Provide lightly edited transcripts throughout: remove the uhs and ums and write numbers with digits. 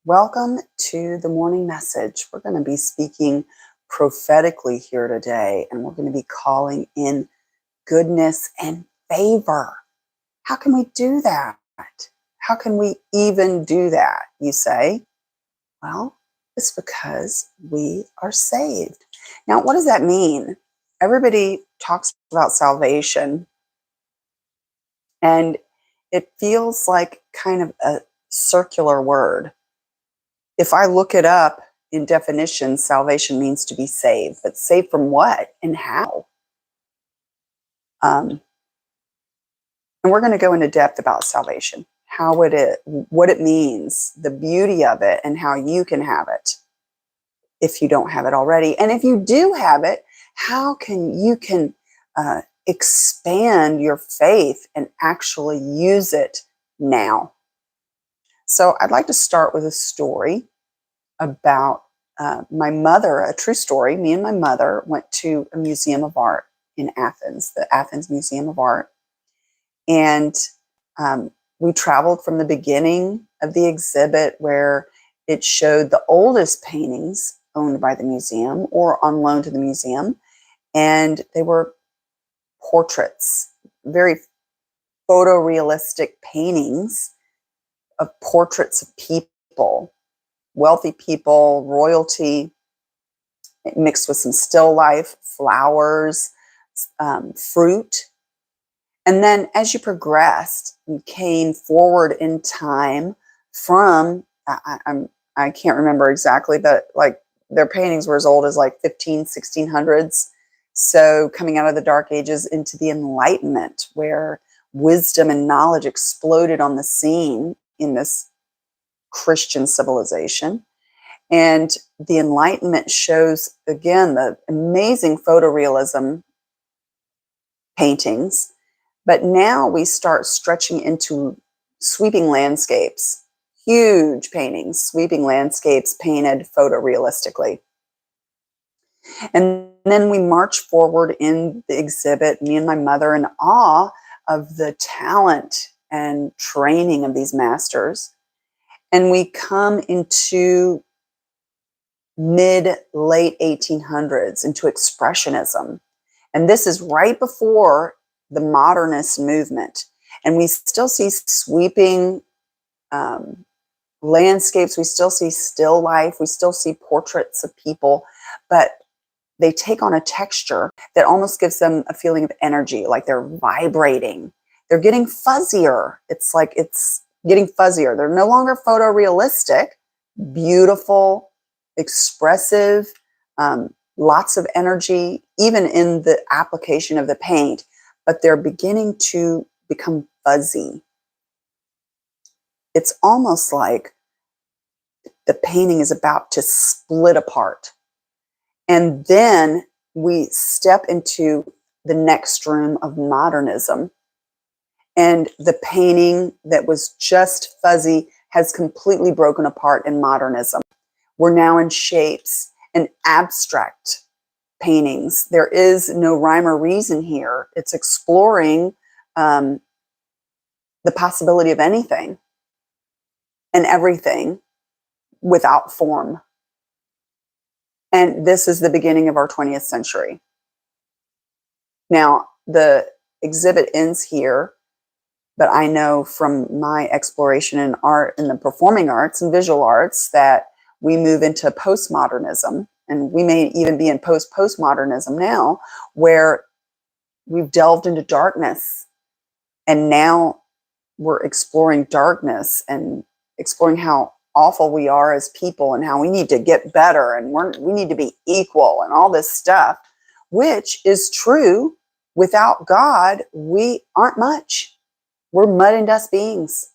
Welcome to the morning message. We're going to be speaking prophetically here today, and we're going to be calling in goodness and favor. How can we do that? How can we even do that, you say? Well, it's because we are saved. Now, what does that mean? Everybody talks about salvation, and it feels like kind of a circular word. If I look it up in definition, salvation means to be saved. But saved from what and how? And we're going to go into depth about salvation, what it means, the beauty of it, and how you can have it if you don't have it already. And if you do have it, how you can expand your faith and actually use it now. So I'd like to start with a story about my mother, a true story. Me and my mother went to a museum of art in Athens, the Athens Museum of Art. And we traveled from the beginning of the exhibit where it showed the oldest paintings owned by the museum or on loan to the museum. And they were portraits, very photorealistic paintings of portraits of people, wealthy people, royalty, mixed with some still life, flowers, fruit. And then as you progressed, you came forward in time from, I can't remember exactly, but like their paintings were as old as like 1600s. So coming out of the Dark Ages into the Enlightenment, where wisdom and knowledge exploded on the scene in this Christian civilization. And the Enlightenment shows, again, the amazing photorealism paintings. But now we start stretching into sweeping landscapes, huge paintings, sweeping landscapes painted photorealistically. And then we march forward in the exhibit, me and my mother, in awe of the talent and training of these masters. And we come into mid-late 1800s, into Expressionism. And this is right before the modernist movement. And we still see sweeping landscapes. We still see still life. We still see portraits of people. But they take on a texture that almost gives them a feeling of energy, like they're vibrating. They're getting fuzzier. It's like it's getting fuzzier. They're no longer photorealistic, beautiful, expressive, lots of energy, even in the application of the paint, but they're beginning to become fuzzy. It's almost like the painting is about to split apart. And then we step into the next room of modernism. And the painting that was just fuzzy has completely broken apart in modernism. We're now in shapes and abstract paintings. There is no rhyme or reason here. It's exploring the possibility of anything and everything without form. And this is the beginning of our 20th century. Now, the exhibit ends here, but I know from my exploration in art, in the performing arts and visual arts, that we move into postmodernism, and we may even be in postmodernism now, where we've delved into darkness, and now we're exploring darkness and exploring how awful we are as people and how we need to get better and we need to be equal and all this stuff, which is true. Without God, we aren't much. We're mud and dust beings.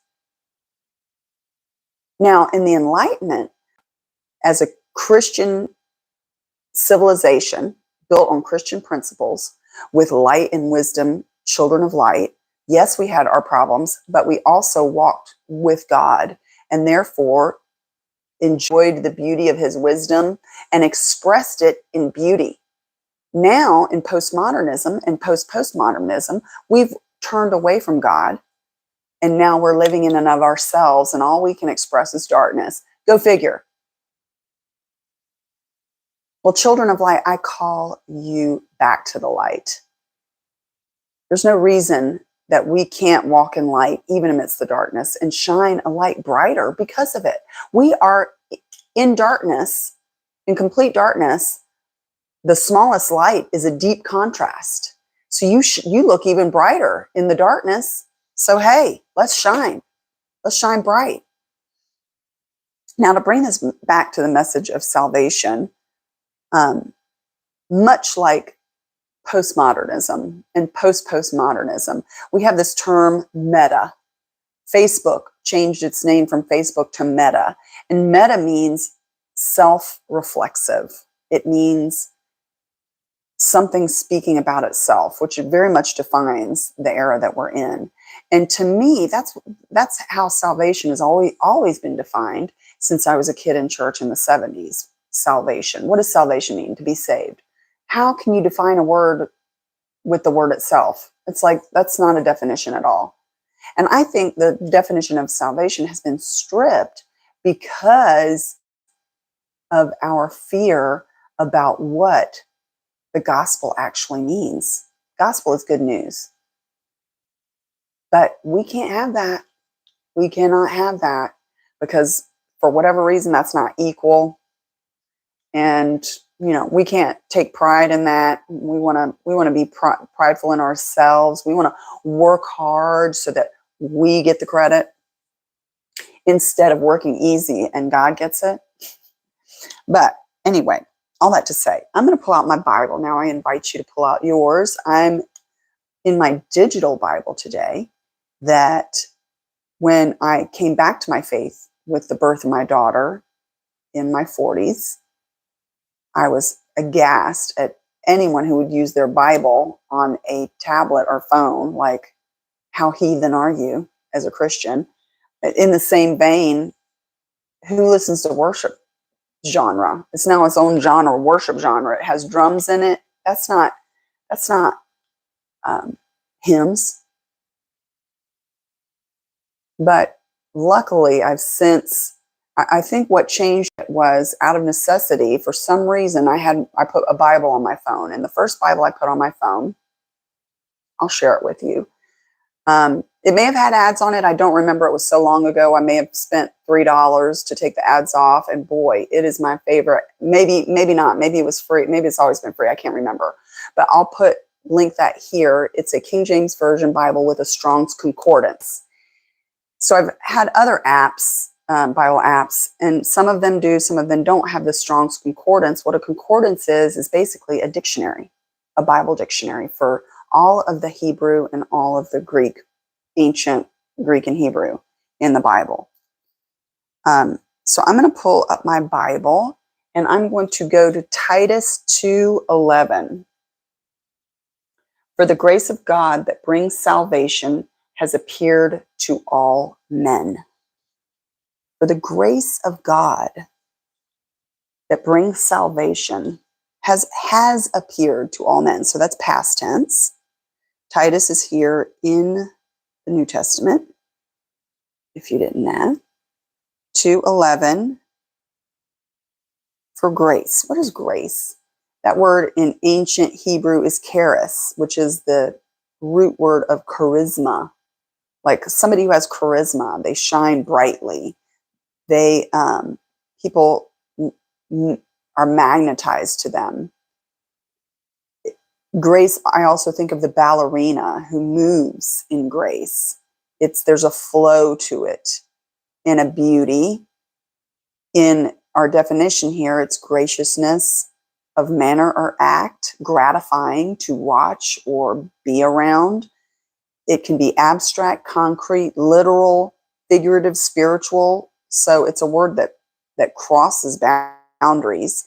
Now, in the Enlightenment, as a Christian civilization built on Christian principles with light and wisdom, children of light, yes, we had our problems, but we also walked with God and therefore enjoyed the beauty of his wisdom and expressed it in beauty. Now, in postmodernism and postmodernism, we've turned away from God, and now we're living in and of ourselves, and all we can express is darkness. Go figure. Well, children of light, I call you back to the light. There's no reason that we can't walk in light, even amidst the darkness, and shine a light brighter because of it. We are in darkness, in complete darkness. The smallest light is a deep contrast. So you look even brighter in the darkness. So hey, let's shine. Let's shine bright. Now, to bring this back to the message of salvation, much like postmodernism and postmodernism, we have this term meta. Facebook changed its name from Facebook to Meta. And meta means self-reflexive. It means something speaking about itself, which very much defines the era that we're in. And to me, that's how salvation has always been defined since I was a kid in church in the 70s. Salvation. What does salvation mean? To be saved. How can you define a word with the word itself? It's like, that's not a definition at all. And I think the definition of salvation has been stripped because of our fear about what the gospel actually means. Gospel is good news. But we can't have that. We cannot have that because for whatever reason, that's not equal. And, we can't take pride in that. We want to be prideful in ourselves. We want to work hard so that we get the credit instead of working easy and God gets it. But anyway, all that to say, I'm going to pull out my Bible. Now I invite you to pull out yours. I'm in my digital Bible today that when I came back to my faith with the birth of my daughter in my 40s, I was aghast at anyone who would use their Bible on a tablet or phone. Like, how heathen are you as a Christian? In the same vein, who listens to worship genre? It's now its own genre, worship genre. It has drums in it. That's not hymns. But luckily, I think what changed it was out of necessity. For some reason, I put a Bible on my phone, and the first Bible I put on my phone, I'll share it with you. It may have had ads on it. I don't remember. It was so long ago. I may have spent $3 to take the ads off. And boy, it is my favorite. Maybe not. Maybe it was free. Maybe it's always been free. I can't remember. But I'll link that here. It's a King James Version Bible with a Strong's Concordance. So I've had other apps, Bible apps, and some of them do, some of them don't have the Strong's Concordance. What a concordance is basically a dictionary, a Bible dictionary for all of the Hebrew and all of the Greek, ancient Greek and Hebrew in the Bible. So I'm going to pull up my Bible and I'm going to go to Titus 2:11. For the grace of God that brings salvation has appeared to all men. For the grace of God that brings salvation has appeared to all men. So that's past tense. Titus is here in the New Testament, if you didn't know. 2:11 for grace. What is grace? That word in ancient Hebrew is charis, which is the root word of charisma. Like somebody who has charisma, they shine brightly. They people are magnetized to them. Grace, I also think of the ballerina who moves in grace. There's a flow to it and a beauty. In our definition here, it's graciousness of manner or act, gratifying to watch or be around. It can be abstract, concrete, literal, figurative, spiritual. So it's a word that crosses boundaries.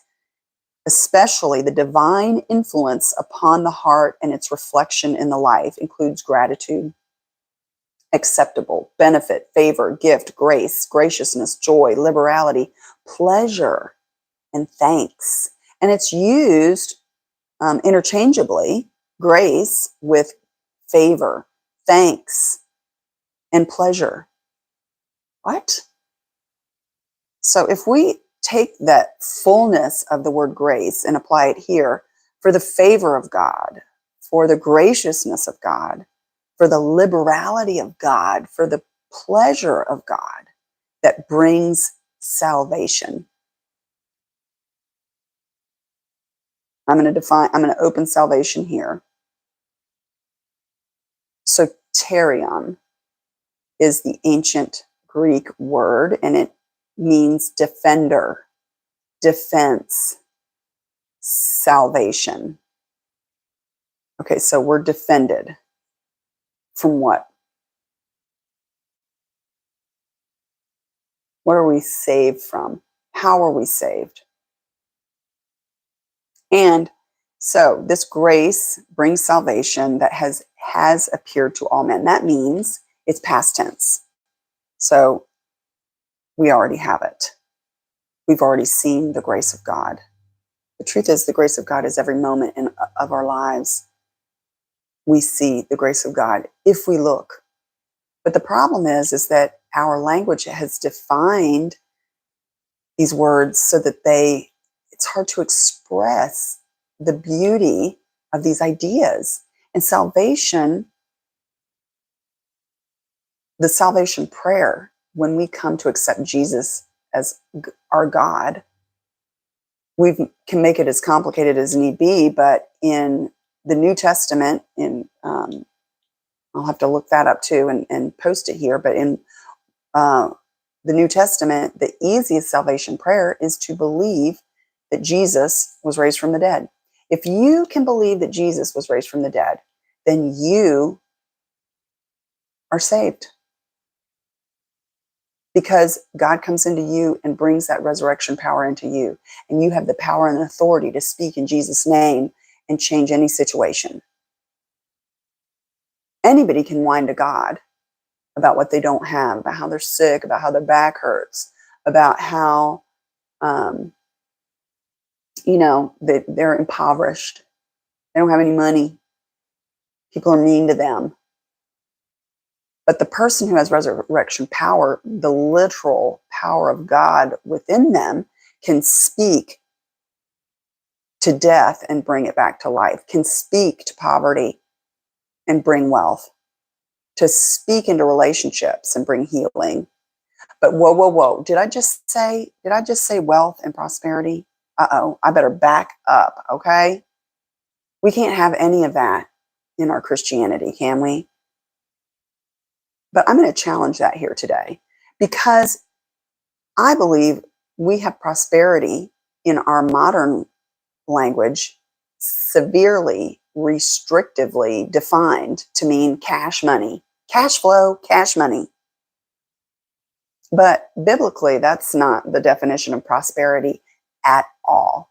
Especially the divine influence upon the heart and its reflection in the life includes gratitude, acceptable, benefit, favor, gift, grace, graciousness, joy, liberality, pleasure, and thanks. And it's used interchangeably, grace with favor, thanks, and pleasure. What? So if we take that fullness of the word grace and apply it here for the favor of God, for the graciousness of God, for the liberality of God, for the pleasure of God that brings salvation. I'm going to open salvation here. So terion is the ancient Greek word, and it means defender, defense, salvation. Okay, so we're defended from what? What are we saved from? How are we saved? And so this grace brings salvation that has appeared to all men. That means it's past tense. So we already have it. We've already seen the grace of God. The truth is, the grace of God is every moment of our lives. We see the grace of God if we look. But the problem is that our language has defined these words so that it's hard to express the beauty of these ideas. And salvation, the salvation prayer, when we come to accept Jesus as our God, we can make it as complicated as need be, but in the New Testament, I'll have to look that up too and post it here, but in the New Testament, the easiest salvation prayer is to believe that Jesus was raised from the dead. If you can believe that Jesus was raised from the dead, then you are saved. Because God comes into you and brings that resurrection power into you. And you have the power and authority to speak in Jesus' name and change any situation. Anybody can whine to God about what they don't have, about how they're sick, about how their back hurts, about how, they're impoverished. They don't have any money. People are mean to them. But the person who has resurrection power, the literal power of God within them, can speak to death and bring it back to life, can speak to poverty and bring wealth, to speak into relationships and bring healing. But whoa. Did I just say wealth and prosperity? Uh-oh, I better back up, okay? We can't have any of that in our Christianity, can we? But I'm going to challenge that here today because I believe we have prosperity in our modern language severely restrictively defined to mean cash money, cash flow, cash money. But biblically, that's not the definition of prosperity at all.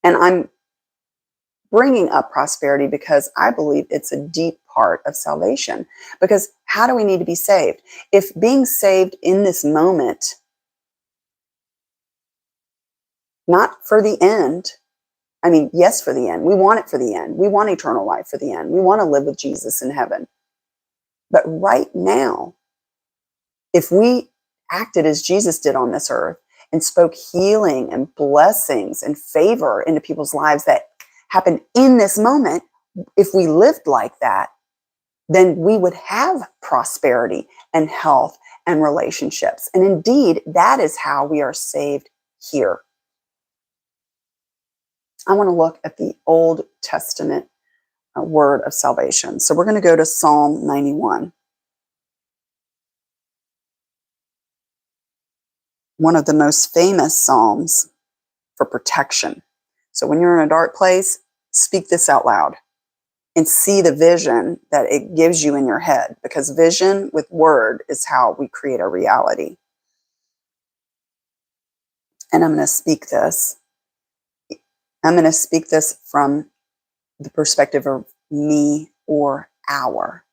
And I'm bringing up prosperity because I believe it's a deep part of salvation. Because how do we need to be saved? If being saved in this moment, not for the end, I mean, yes, for the end. We want it for the end. We want eternal life for the end. We want to live with Jesus in heaven. But right now, if we acted as Jesus did on this earth and spoke healing and blessings and favor into people's lives that happen in this moment, if we lived like that, then we would have prosperity and health and relationships. And indeed, that is how we are saved here. I want to look at the Old Testament word of salvation. So we're going to go to Psalm 91. One of the most famous psalms for protection. So when you're in a dark place, speak this out loud and see the vision that it gives you in your head, because vision with word is how we create our reality. And I'm going to speak this. I'm going to speak this from the perspective of me or our.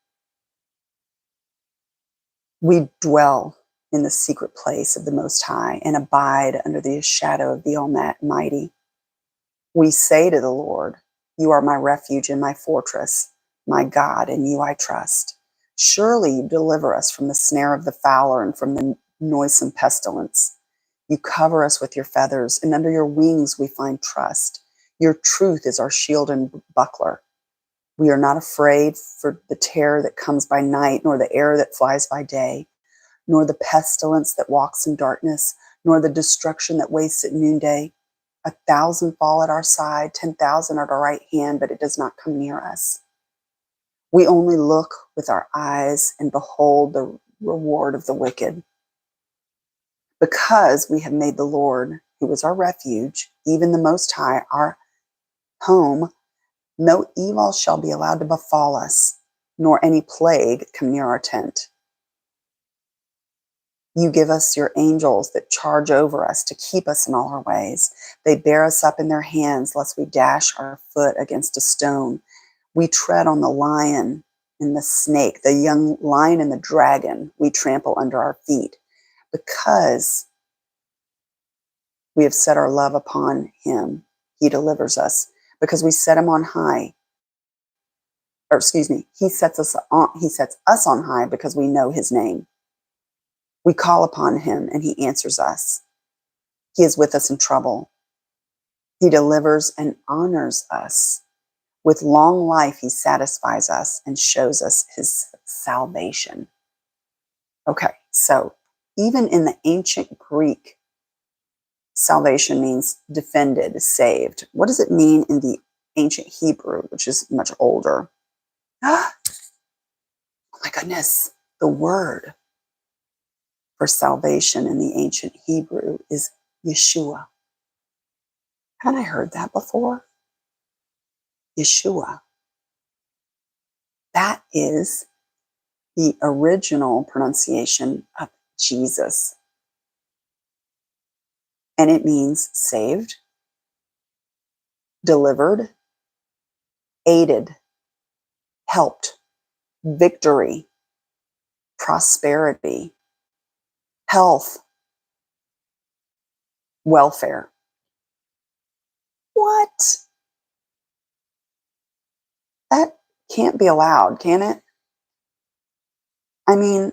We dwell in the secret place of the Most High and abide under the shadow of the Almighty. We say to the Lord, you are my refuge and my fortress, my God, in you I trust. Surely you deliver us from the snare of the fowler and from the noisome pestilence. You cover us with your feathers, and under your wings we find trust. Your truth is our shield and buckler. We are not afraid for the terror that comes by night, nor the arrow that flies by day, nor the pestilence that walks in darkness, nor the destruction that wastes at noonday. 1,000 fall at our side, 10,000 at our right hand, but it does not come near us. We only look with our eyes and behold the reward of the wicked. Because we have made the Lord, who is our refuge, even the Most High, our home, no evil shall be allowed to befall us, nor any plague come near our tent. You give us your angels that charge over us to keep us in all our ways. They bear us up in their hands, lest we dash our foot against a stone. We tread on the lion and the snake, the young lion and the dragon we trample under our feet. Because we have set our love upon him, he delivers us. Because we set him on high, he sets us on high because we know his name. We call upon him and he answers us. He is with us in trouble. He delivers and honors us. With long life, he satisfies us and shows us his salvation. Okay, so even in the ancient Greek, salvation means defended, saved. What does it mean in the ancient Hebrew, which is much older? Oh my goodness, the word for salvation in the ancient Hebrew is Yeshua. Hadn't I heard that before? Yeshua. That is the original pronunciation of Jesus. And it means saved, delivered, aided, helped, victory, prosperity, health, welfare. What? That can't be allowed, can it? I mean,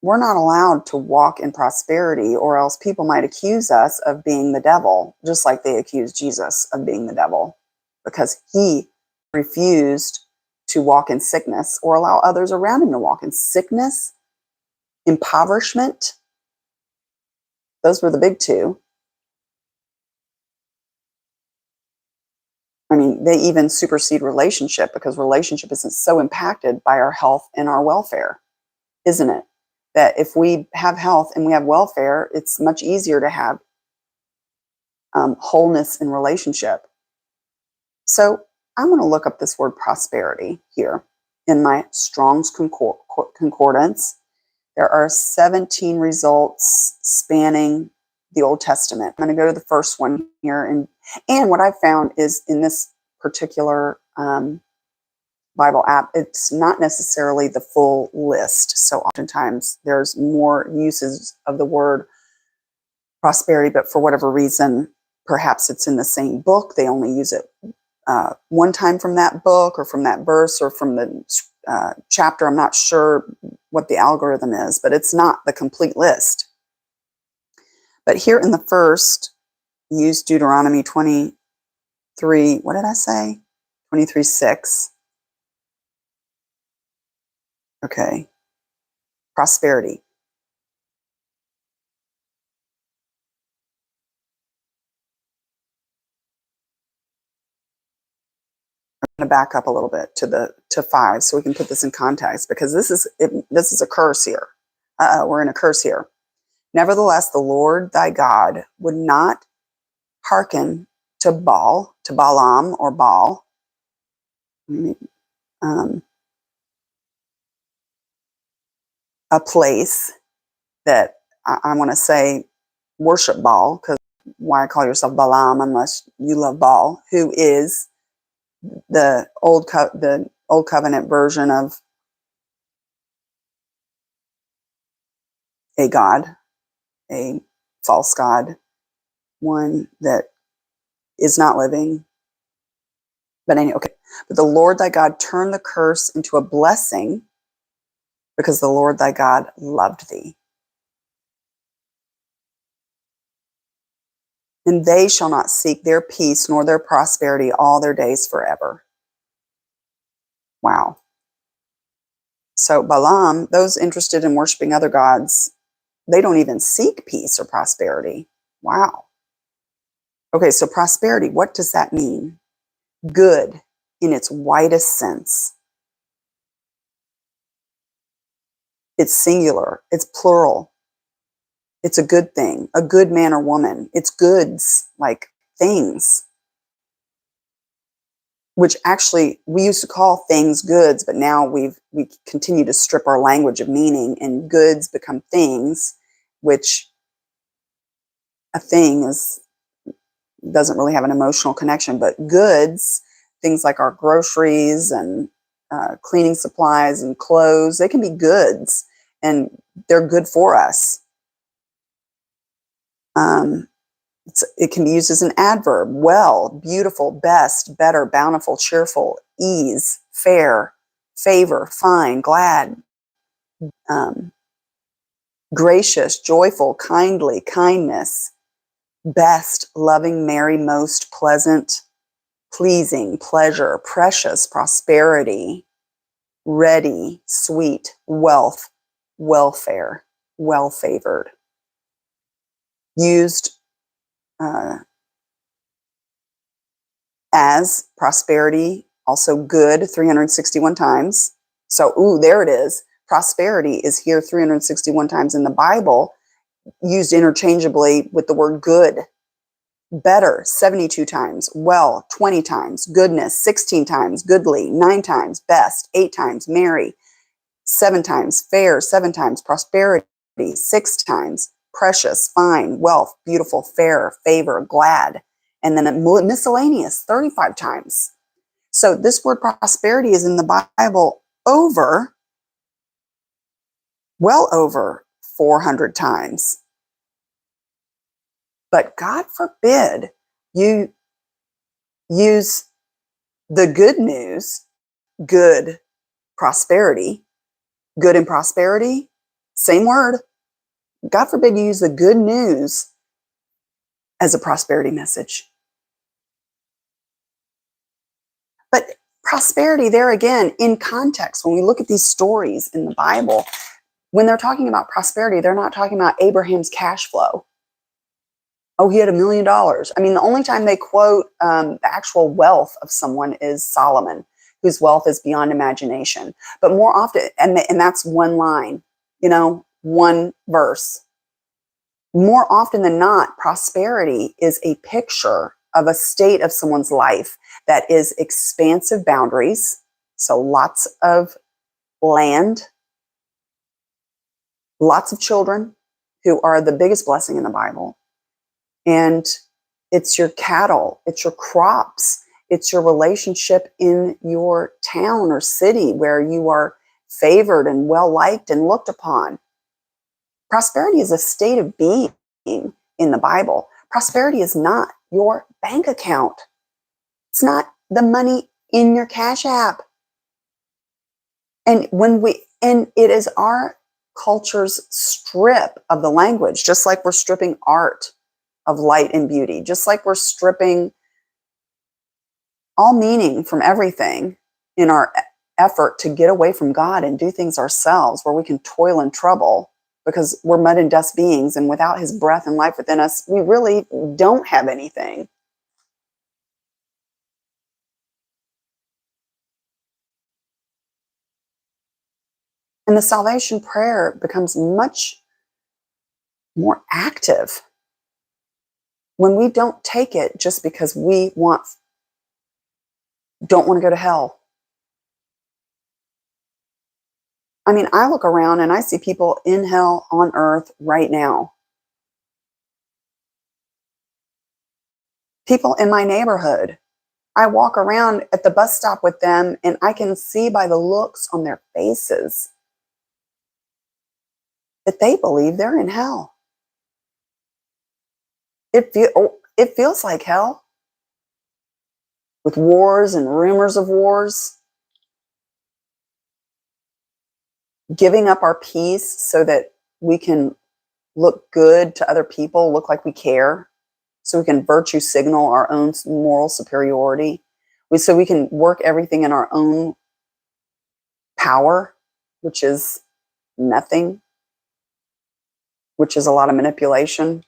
we're not allowed to walk in prosperity, or else people might accuse us of being the devil, just like they accused Jesus of being the devil, because he refused to walk in sickness or allow others around him to walk in sickness, impoverishment. Those were the big two. I mean, they even supersede relationship, because relationship is so impacted by our health and our welfare, isn't it? That if we have health and we have welfare, it's much easier to have wholeness in relationship. So I'm going to look up this word prosperity here in my Strong's Concordance. There are 17 results spanning the Old Testament. I'm going to go to the first one here. And what I found is in this particular Bible app, it's not necessarily the full list. So oftentimes there's more uses of the word prosperity, but for whatever reason, perhaps it's in the same book. They only use it one time from that book or from that verse or from the chapter. I'm not sure what the algorithm is, but it's not the complete list. But here in the first, use Deuteronomy 23, what did I say? 23:6. Okay. Prosperity. I'm going to back up a little bit to 5 so we can put this in context, because this is a curse here. We're in a curse here. Nevertheless, the Lord thy God would not hearken to Balaam or Baal, a place that I want to say worship Baal, because why call yourself Balaam unless you love Baal, who is the old covenant version of a god, a false god, one that is not living. But anyway, okay. But the Lord thy God turned the curse into a blessing, because the Lord thy God loved thee. and they shall not seek their peace nor their prosperity all their days forever. Wow. So Balaam, those interested in worshiping other gods, they don't even seek peace or prosperity. Wow. Okay, so prosperity, what does that mean? Good in its widest sense. It's singular, it's plural. It's a good thing, a good man or woman. It's goods, like things, which actually we used to call things goods, but now we continue to strip our language of meaning, and goods become things, which a thing doesn't really have an emotional connection, but goods, things like our groceries and cleaning supplies and clothes, they can be goods and they're good for us. It can be used as an adverb: well, beautiful, best, better, bountiful, cheerful, ease, fair, favor, fine, glad, gracious, joyful, kindly, kindness, best, loving, merry, most, pleasant, pleasing, pleasure, precious, prosperity, ready, sweet, wealth, welfare, well favored. Used as prosperity, also good 361 times. So, there it is. Prosperity is here 361 times in the Bible, used interchangeably with the word good. Better 72 times, well 20 times, goodness 16 times, goodly 9 times, best 8 times, merry 7 times, fair 7 times, prosperity 6 times, precious, fine, wealth, beautiful, fair, favor, glad, and then miscellaneous 35 times. So this word prosperity is in the Bible well over 400 times. But God forbid you use the good news, good prosperity, good and prosperity, same word. God forbid you use the good news as a prosperity message. But prosperity, there again, in context, when we look at these stories in the Bible, when they're talking about prosperity, they're not talking about Abraham's cash flow. Oh, he had $1 million. I mean, the only time they quote the actual wealth of someone is Solomon, whose wealth is beyond imagination. But more often, and that's one line, one verse. More often than not, prosperity is a picture of a state of someone's life that is expansive boundaries. So lots of land, lots of children who are the biggest blessing in the Bible. And it's your cattle, it's your crops, it's your relationship in your town or city where you are favored and well liked and looked upon. Prosperity is a state of being in the Bible. Prosperity is not your bank account. It's not the money in your Cash App. And it is our culture's strip of the language, just like we're stripping art of light and beauty, just like we're stripping all meaning from everything in our effort to get away from God and do things ourselves where we can toil in trouble because we're mud and dust beings, and without his breath and life within us, we really don't have anything. And the salvation prayer becomes much more active when we don't take it just because we don't want to go to hell. I mean, I look around and I see people in hell on earth right now. People in my neighborhood. I walk around at the bus stop with them and I can see by the looks on their faces that they believe they're in hell. It feels like hell, with wars and rumors of wars, giving up our peace so that we can look good to other people, look like we care. so we can virtue signal our own moral superiority. So we can work everything in our own power, which is nothing, which is a lot of manipulation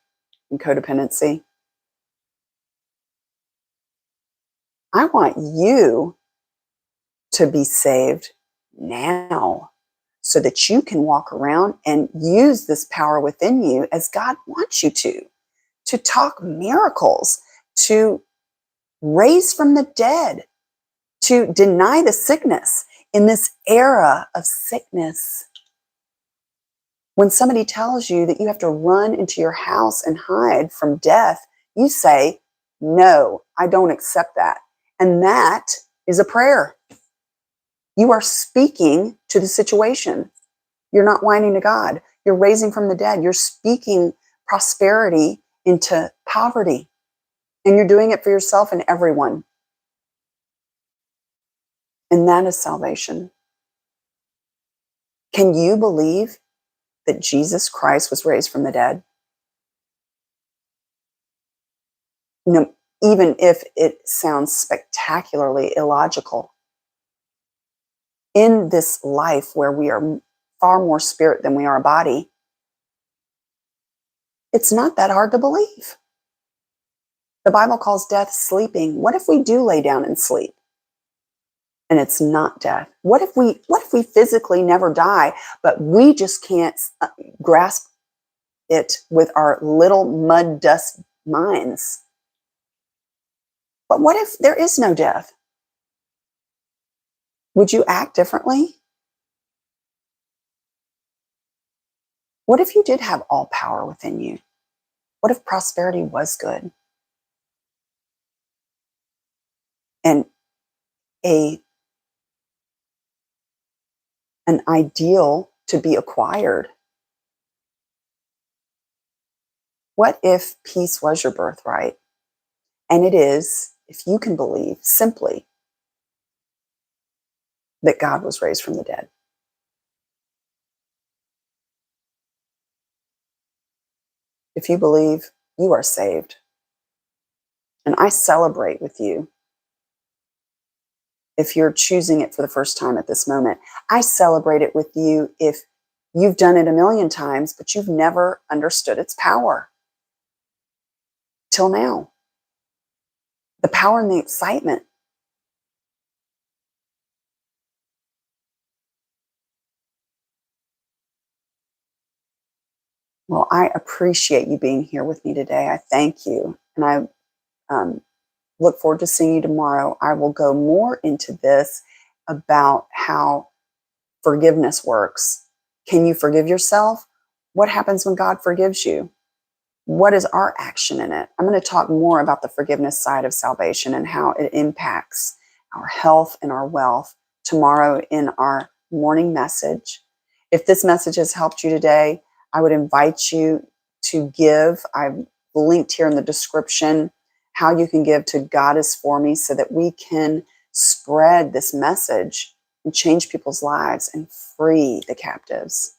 and codependency. I want you to be saved now so that you can walk around and use this power within you as God wants you to talk miracles, to raise from the dead, to deny the sickness in this era of sickness. When somebody tells you that you have to run into your house and hide from death, you say, no, I don't accept that. And that is a prayer. You are speaking to the situation. You're not whining to God. You're raising from the dead. You're speaking prosperity into poverty. And you're doing it for yourself and everyone. And that is salvation. Can you believe that Jesus Christ was raised from the dead? You know, even if it sounds spectacularly illogical. In this life where we are far more spirit than we are body, it's not that hard to believe. The Bible calls death sleeping. What if we do lay down and sleep? And it's not death. What if we physically never die, but we just can't grasp it with our little mud dust minds? But what if there is no death? Would you act differently? What if you did have all power within you? What if prosperity was good? And an ideal to be acquired? What if peace was your birthright? And it is, if you can believe simply that God was raised from the dead. If you believe, you are saved. And I celebrate with you. If you're choosing it for the first time at this moment, I celebrate it with you if you've done it a million times, but you've never understood its power till now. The power and the excitement. Well, I appreciate you being here with me today. I thank you. And I look forward to seeing you tomorrow. I will go more into this about how forgiveness works. Can you forgive yourself? What happens when God forgives you? What is our action in it? I'm going to talk more about the forgiveness side of salvation and how it impacts our health and our wealth tomorrow in our morning message. If this message has helped you today, I would invite you to give. I've linked here in the description how you can give to God is For Me so that we can spread this message and change people's lives and free the captives.